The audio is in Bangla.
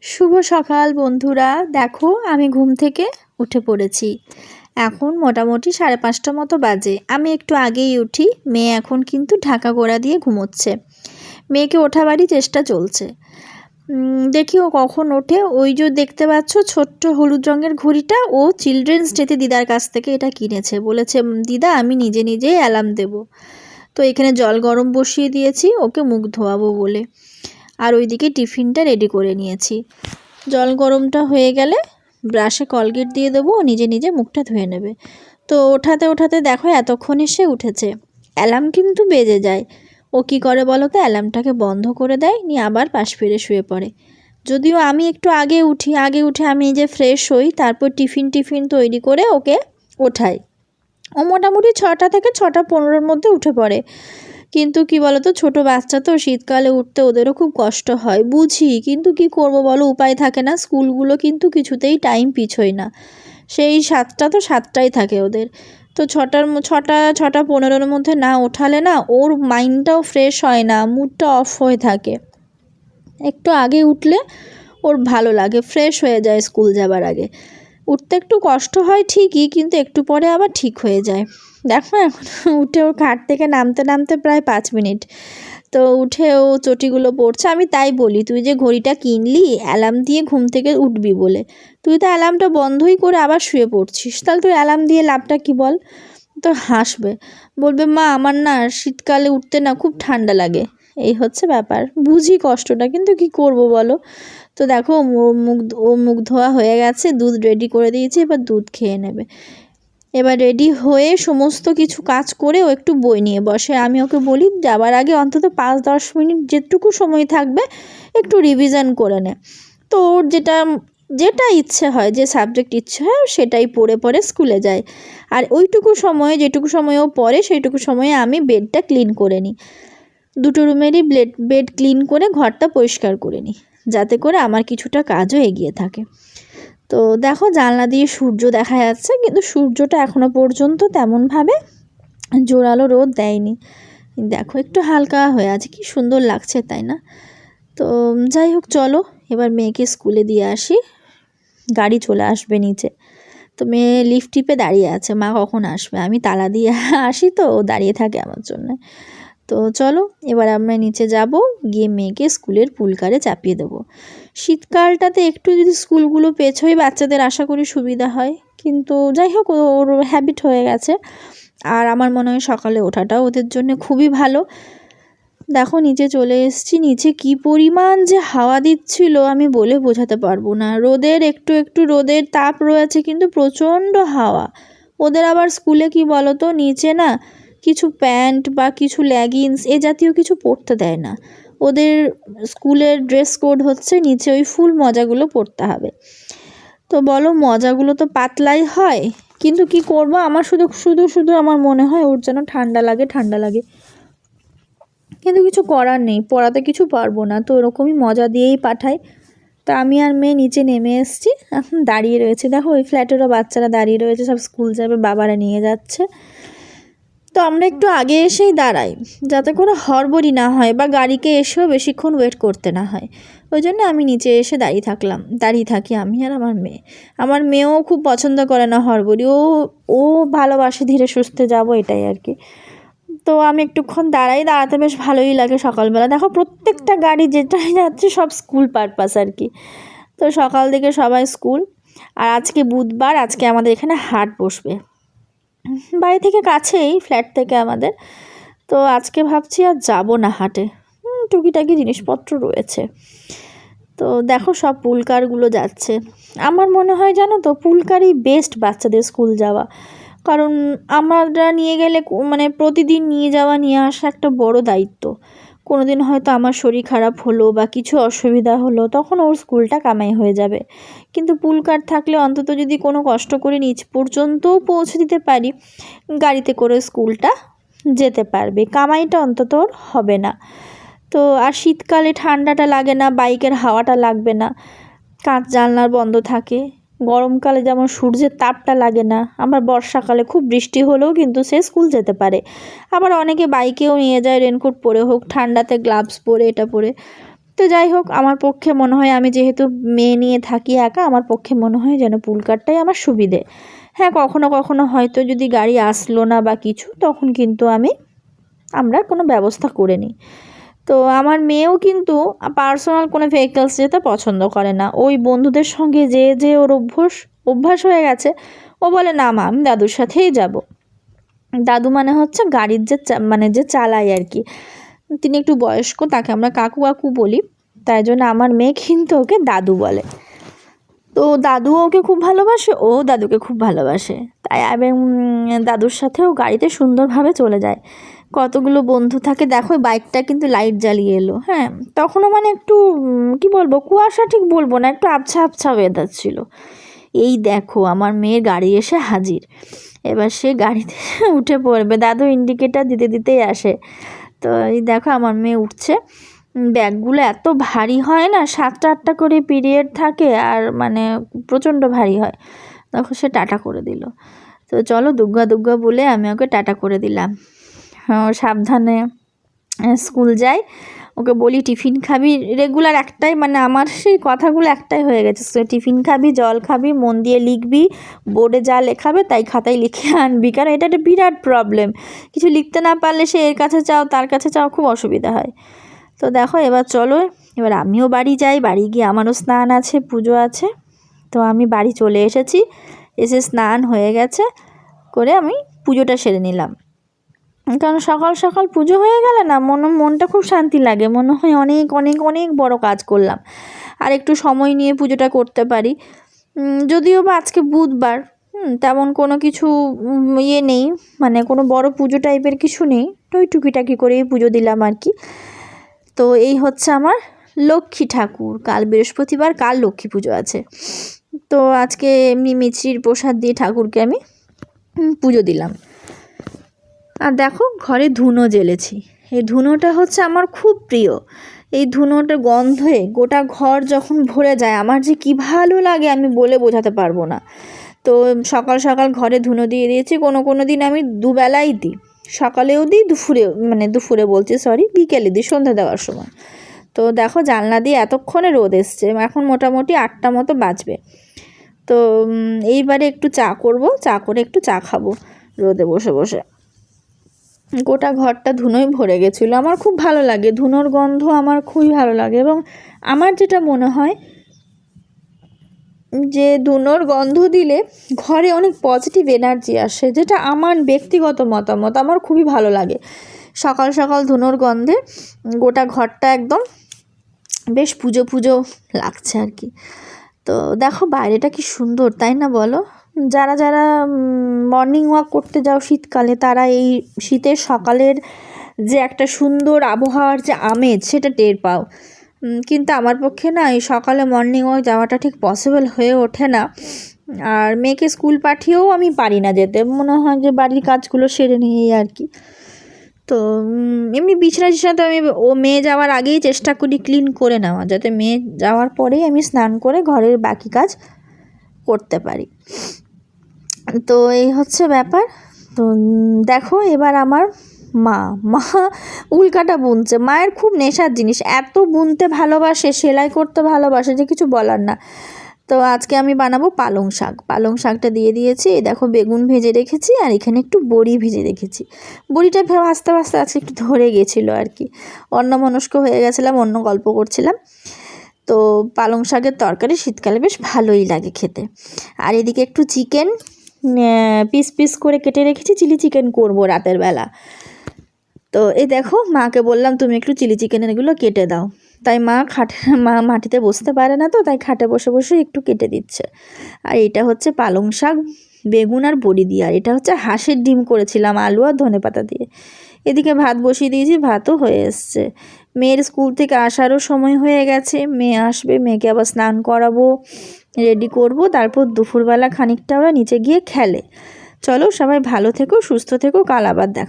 শুভ সকাল বন্ধুরা। দেখো আমি ঘুম থেকে উঠে পড়েছি। এখন মোটামুটি 5:30 মতো বাজে। আমি একটু আগেই উঠি। মেয়ে এখন কিন্তু ঢাকা গোড়া দিয়ে ঘুমোচ্ছে। মেয়েকে ওঠাবারই চেষ্টা চলছে। দেখি ও কখন ওঠে। ওই যে দেখতে পাচ্ছ ছোট্ট হলুদ রঙের ঘড়িটা, ও চিলড্রেন্স ডেতে দিদার কাছ থেকে এটা কিনেছে। বলেছে দিদা আমি নিজে নিজেই অ্যালার্ম দেবো। তো এখানে জল গরম বসিয়ে দিয়েছি ওকে মুখ ধোয়াবো বলে। আর ওইদিকে টিফিনটা রেডি করে নিয়েছি। জল গরমটা হয়ে গেলে ব্রাশে কলগেট দিয়ে দেবো, নিজে নিজে মুখটা ধুয়ে নেবে। তো ওঠাতে ওঠাতে দেখো এতক্ষণে সে উঠেছে। অ্যালার্ম কিন্তু বেজে যায়। ও কী করে বলো তো, অ্যালার্মটাকে বন্ধ করে দেয়, নিয়ে আবার পাশ ফিরে শুয়ে পড়ে। যদিও আমি একটু আগে উঠে আমি যে ফ্রেশ হই, তারপর টিফিন তৈরি করে ওকে ওঠাই। ও মোটামুটি 6টা থেকে 6:15-র মধ্যে উঠে পড়ে। কিন্তু কি বলতো, ছোট বাচ্চা তো, শীতকালে উঠতে ওদেরও খুব কষ্ট হয়, বুঝি, কিন্তু কি করব বলো, উপায় থাকে না। স্কুলগুলো কিন্তু কিছুতেই টাইম পিছোয় না। সেই 7টা তো 7টাই থাকে ওদের। তো 6:15-র মধ্যে না ওঠালে না ওর মাইন্ডটাও ফ্রেশ হয় না, মুডটা অফ হয়ে থাকে। একটু আগে উঠলে ওর ভালো লাগে, ফ্রেশ হয়ে যায় স্কুল যাবার আগে। উঠতে একটু কষ্ট হয় ঠিকই, কিন্তু একটু পরে আবার ঠিক হয়ে যায়। দেখো এখন উঠে ওর খাট থেকে নামতে নামতে প্রায় 5 মিনিট। তো উঠে ও চটিগুলো পড়ছে। আমি তাই বলি, তুই যে ঘড়িটা কিনলি অ্যালার্ম দিয়ে ঘুম থেকে উঠবি বলে, তুই তো অ্যালার্মটা বন্ধই করে আবার শুয়ে পড়ছিস, তাহলে তুই অ্যালার্ম দিয়ে লাভটা কী বল? তো হাসবে, বলবে মা আমার না শীতকালে উঠতে না খুব ঠান্ডা লাগে। এই হচ্ছে ব্যাপার। বুঝি কষ্টটা, কিন্তু কি করব বলো। তো দেখো মুখ ধোয়া হয়ে গেছে, দুধ রেডি করে দিয়েছি, এবার দুধ খেয়ে নেবে। এবার রেডি হয়ে সমস্ত কিছু কাজ করে ও একটু বই নিয়ে বসে। আমি ওকে বলি যাবার আগে অন্তত 5-10 মিনিট যেটুকু সময় থাকবে একটু রিভিশন করে নে। তো ওর যেটা ইচ্ছে হয়, যে সাবজেক্ট ইচ্ছে হয় সেটাই পড়ে স্কুলে যায়। আর ওইটুকু সময়ে, যেটুকু সময় ও পড়ে সেইটুকু সময়ে আমি বেডটা ক্লিন করে নিই। দুটো রুমেরই বেড ক্লিন করে ঘরটা পরিষ্কার করে নিই, যাতে করে আমার কিছুটা কাজও এগিয়ে থাকে। তো দেখো জানলা দিয়ে সূর্য দেখা যাচ্ছে, কিন্তু সূর্যটা এখনো পর্যন্ত তেমনভাবে জোরালো রোদ দেয়নি। দেখো একটু হালকা হয়ে আছে, কি সুন্দর লাগছে তাই না? তো যাই হোক, চলো এবার মেয়েকে স্কুলে দিয়ে আসি। গাড়ি চলে আসবে নিচে। তো মেয়ে লিফট টিপে দাঁড়িয়ে আছে, মা কখন আসবে। আমি তালা দিয়ে আসি তো ও দাঁড়িয়ে থাকে আমার জন্য। তো চলো এবার আমরা নিচে যাব, গিয়ে মেয়েকে স্কুলের পুলকারে চাপিয়ে দেবো। শীতকালটাতে একটু যদি স্কুলগুলো পেছোয় বাচ্চাদের আশা করি সুবিধা হয়, কিন্তু যাই হোক ওর হ্যাবিট হয়ে গেছে। আর আমার মনে হয় সকালে ওঠাটাও ওদের জন্য খুবই ভালো। দেখো নিচে চলে এসেছি। নিচে কি পরিমাণ যে হাওয়া দিচ্ছিল আমি বলে বোঝাতে পারবো না। একটু রোদের তাপ রয়েছে, কিন্তু প্রচণ্ড হাওয়া। ওদের আবার স্কুলে কি বলতো, নিচে না কিছু প্যান্ট বা কিছু লেগিংস এ জাতীয় কিছু পরতে দেয় না। ওদের স্কুলের ড্রেস কোড হচ্ছে নিচে ওই ফুল মজাগুলো পরতে হবে। তো বলো, মজাগুলো তো পাতলাই হয়, কিন্তু কি করব, আমার শুধু আমার মনে হয় ওর যেন ঠান্ডা লাগে। কিন্তু কিছু করার নেই, পড়াতে কিছু পারবো না, তো ওরকমই মজা দিয়েই পাঠাই। তো আমি আর মেয়ে নিচে নেমে এসেছি, এখন দাঁড়িয়ে রয়েছে। দেখো ওই ফ্ল্যাটেরও বাচ্চারা দাঁড়িয়ে রয়েছে, সব স্কুল যাবে, বাবারা নিয়ে যাচ্ছে। তো আমরা একটু আগে এসেই দাঁড়াই, যাতে করে হড়বড়ি না হয় বা গাড়িকে এসেও বেশিক্ষণ ওয়েট করতে না হয়। ওই জন্য আমি নিচে এসে দাঁড়িয়ে থাকি আমি আর আমার মেয়ে। আমার মেয়েও খুব পছন্দ করে না হড়বড়ি, ও ভালোবাসে ধীরে সুস্থে যাবো, এটাই আর কি। তো আমি একটুক্ষণ দাঁড়াতে বেশ ভালোই লাগে সকালবেলা। দেখো প্রত্যেকটা গাড়ি যেটাই যাচ্ছে সব স্কুল পারপাস আর কি। তো সকাল থেকে সবাই স্কুল। আর আজকে বুধবার, আজকে আমাদের এখানে হাট বসবে। বাড়ি থেকে কাছেই, ফ্ল্যাট থেকে আমাদের। তো আজকে ভাবছি আর যাব না হাটে, টুকিটাকি জিনিসপত্র রয়েছে। তো দেখো সব পুলকারগুলো যাচ্ছে। আমার মনে হয় জানো তো, পুলকারই বেস্ট বাচ্চাদের স্কুল যাওয়া। কারণ আমরা নিয়ে গেলে মানে প্রতিদিন নিয়ে যাওয়া নিয়ে আসা একটা বড় দায়িত্ব। কোনো দিন হয়তো আমার শরীর খারাপ হলো বা কিছু অসুবিধা হলো, তখন ওর স্কুলটা কামাই হয়ে যাবে। কিন্তু পুলকার থাকলে অন্তত যদি কোনো কষ্ট করে নিচ পর্যন্তও পৌঁছে দিতে পারি, গাড়িতে করে স্কুলটা যেতে পারবে, কামাইটা অন্তত ওর হবে না। তো আর শীতকালে ঠান্ডাটা লাগে না, বাইকের হাওয়াটা লাগবে না, কাঁচ জানলার বন্ধ থাকে। গরমকালে যেমন সূর্যের তাপটা লাগে না। আবার বর্ষাকালে খুব বৃষ্টি হলেও কিন্তু সে স্কুল যেতে পারে। আবার অনেকে বাইকেও নিয়ে যায়, রেনকোট পরে হোক, ঠান্ডাতে গ্লাভস পরে, এটা পরে। তো যাই হোক, আমার পক্ষে মনে হয়, আমি যেহেতু মেয়ে নিয়ে থাকি একা, আমার পক্ষে মনে হয় যেন পুল কারটাই আমার সুবিধে। হ্যাঁ, কখনো কখনো হয়তো যদি গাড়ি আসলো না বা কিছু, তখন কিন্তু আমরা কোনো ব্যবস্থা করে নিই। তো আমার মেয়েও কিন্তু পার্সোনাল কোনো ভেহিকলস যেতে পছন্দ করে না। ওই বন্ধুদের সঙ্গে যে ওর অভ্যাস হয়ে গেছে, ও বলে না মা, আমি দাদুর সাথেই যাব। দাদু মানে হচ্ছে গাড়ির যে চালায় আর কি, তিনি একটু বয়স্ক, তাকে আমরা কাকু কাকু বলি, তাই জন্য আমার মেয়ে কিন্তু ওকে দাদু বলে। তো দাদু ওকে খুব ভালোবাসে, ও দাদুকে খুব ভালোবাসে, তাই এবং দাদুর সাথেও গাড়িতে সুন্দরভাবে চলে যায়। কতগুলো বন্ধু থাকে, দেখো বাইকটা কিন্তু লাইট জ্বালিয়ে এলো। হ্যাঁ, তখনও মানে একটু কি বলবো, কুয়াশা ঠিক বলবো না, একটু আবছা আবছা ওয়েদার ছিল। এই দেখো আমার মেয়ের গাড়ি এসে হাজির। এবার সে গাড়িতে উঠে পড়বে, দাদু ইন্ডিকেটার দিতে দিতেই আসে। তো এই দেখো আমার মেয়ে উঠছে। ব্যাগগুলো এত ভারী হয় না, 7টা-8টা করে পিরিয়ড থাকে, আর মানে প্রচণ্ড ভারী হয়। দেখো সে টাটা করে দিল। তো চলো দুগ্গা দুগ্গা বলে আমি ওকে টাটা করে দিলাম। সাবধানে স্কুল যাই, ওকে বলি টিফিন খাবি, রেগুলার একটাই, মানে আমার সেই কথাগুলো একটাই হয়ে গেছে, টিফিন খাবি, জল খাবি, মন দিয়ে লিখবি, বোর্ডে যা লেখাবে তাই খাতায় লিখে আনবি, কারণ এটা একটা বিরাট প্রবলেম। কিছু লিখতে না পারলে সে এর কাছে চাও তার কাছে চাও, খুব অসুবিধা হয়। তো দেখো এবার চলো, এবার আমিও বাড়ি যাই। বাড়ি গিয়ে আমারও স্নান আছে, পুজো আছে। তো আমি বাড়ি চলে এসেছি, এসে স্নান হয়ে গেছে করে আমি পুজোটা সেরে নিলাম। কারণ সকাল সকাল পুজো হয়ে গেলে না মনটা খুব শান্তি লাগে, মনে হয় অনেক অনেক অনেক বড় কাজ করলাম, আর একটু সময় নিয়ে পুজোটা করতে পারি। যদিও বা আজকে বুধবার, তেমন কোনো কিছু ইয়ে নেই, মানে কোনো বড় পুজো টাইপের কিছু নেই, তো ওই টুকিটাকি করেই পুজো দিলাম আর কি। তো এই হচ্ছে আমার লক্ষ্মী ঠাকুর, কাল বৃহস্পতিবার, কাল লক্ষ্মী পুজো আছে। তো আজকে এমনি মিছরির প্রসাদ দিয়ে ঠাকুরকে আমি পুজো দিলাম। আর দেখো ঘরে ধুনো জ্বেলেছি, এই ধুনোটা হচ্ছে আমার খুব প্রিয়। এই ধুনোটার গন্ধে গোটা ঘর যখন ভরে যায়, আমার যে কী ভালো লাগে আমি বলে বোঝাতে পারবো না। তো সকাল সকাল ঘরে ধুনো দিয়ে দিয়েছি। কোনো দিন আমি দুবেলাই দিই, সকালেও দিই, দুপুরে বলছি সরি, বিকেলে দিই, সন্ধ্যা দেওয়ার সময়। তো দেখো জানলা দিয়ে এতক্ষণে রোদ এসছে, এখন মোটামুটি 8টা মতো বাজবে। তো এইবারে একটু চা করব, চা করে একটু চা খাবো রোদে বসে বসে। গোটা ঘরটা ধুনোয় ভরে গেছিলো, আমার খুব ভালো লাগে ধুনোর গন্ধ, আমার খুবই ভালো লাগে। এবং আমার যেটা মনে হয় যে ধুনোর গন্ধ দিলে ঘরে অনেক পজিটিভ এনার্জি আসে, যেটা আমার ব্যক্তিগত মতামত, আমার খুবই ভালো লাগে। সকাল সকাল ধুনোর গন্ধে গোটা ঘরটা একদম বেশ পুজো পুজো লাগছে আর কি। তো দেখো বাইরেটা কি সুন্দর, তাই না বলো? যারা যারা মর্নিং ওয়াক করতে যাও শীতকালে, তারা এই শীতের সকালের যে একটা সুন্দর আবহাওয়ার যে আমেজ, সেটা টের পাও। কিন্তু আমার পক্ষে না এই সকালে মর্নিং ওয়াক যাওয়াটা ঠিক পসিবল হয়ে ওঠে না। আর মেয়েকে স্কুল পাঠিয়েও আমি পারি না যেতে, মনে হয় যে বাড়ির কাজগুলো সেরে নিয়েই আর কি। তো এমনি বিছানা তো আমি মেয়ে যাওয়ার আগেই চেষ্টা করি ক্লিন করে নেওয়া, যাতে মেয়ে যাওয়ার পরেই আমি স্নান করে ঘরের বাকি কাজ করতে পারি। তো এই হচ্ছে ব্যাপার। তো দেখো এবার আমার মা উল্কাটা বুনছে। মায়ের খুব নেশার জিনিস, এত বুনতে ভালোবাসে, সেলাই করতে ভালোবাসে যে কিছু বলার না। তো আজকে আমি বানাবো পালং শাক। পালং শাকটা দিয়ে দিয়েছি, দেখো বেগুন ভেজে রেখেছি, আর এখানে একটু বড়ি ভেজে রেখেছি। বড়িটা ভাজতে ভাজতে আজকে একটু ধরে গেছিলো আর কি, অন্যমনস্ক হয়ে গেছিলাম, অন্য গল্প করছিলাম। তো পালং শাকের তরকারি শীতকালে বেশ ভালোই লাগে খেতে। আর এদিকে একটু চিকেন পিস পিস করে কেটে রেখেছি, চিলি চিকেন করবো রাতের বেলা। তো এই দেখো মাকে বললাম তুমি একটু চিলি চিকেনের এগুলো কেটে দাও, তাই মা মাটিতে বসতে পারে না, তো তাই খাটে বসে বসে একটু কেটে দিচ্ছে। আর এটা হচ্ছে পালং শাক, বেগুন আর বড়ি দিয়ে, আর এটা হচ্ছে হাঁসের ডিম করেছিলাম আলু আর ধনেপাতা দিয়ে। এদিকে ভাত বসিয়ে দিয়েছি, ভাতও হয়ে এসছে। মেয়ের স্কুল থেকে আসারও সময় হয়ে গেছে, মেয়ে আসবে, মেয়েকে আবার স্নান করাবো, রেডি করব, তারপর দুপুরবেলা খানিকটা ওরা নিচে গিয়ে খেলে। চলো সবাই ভালো থেকো, সুস্থ থেকো, কাল আবার দেখা।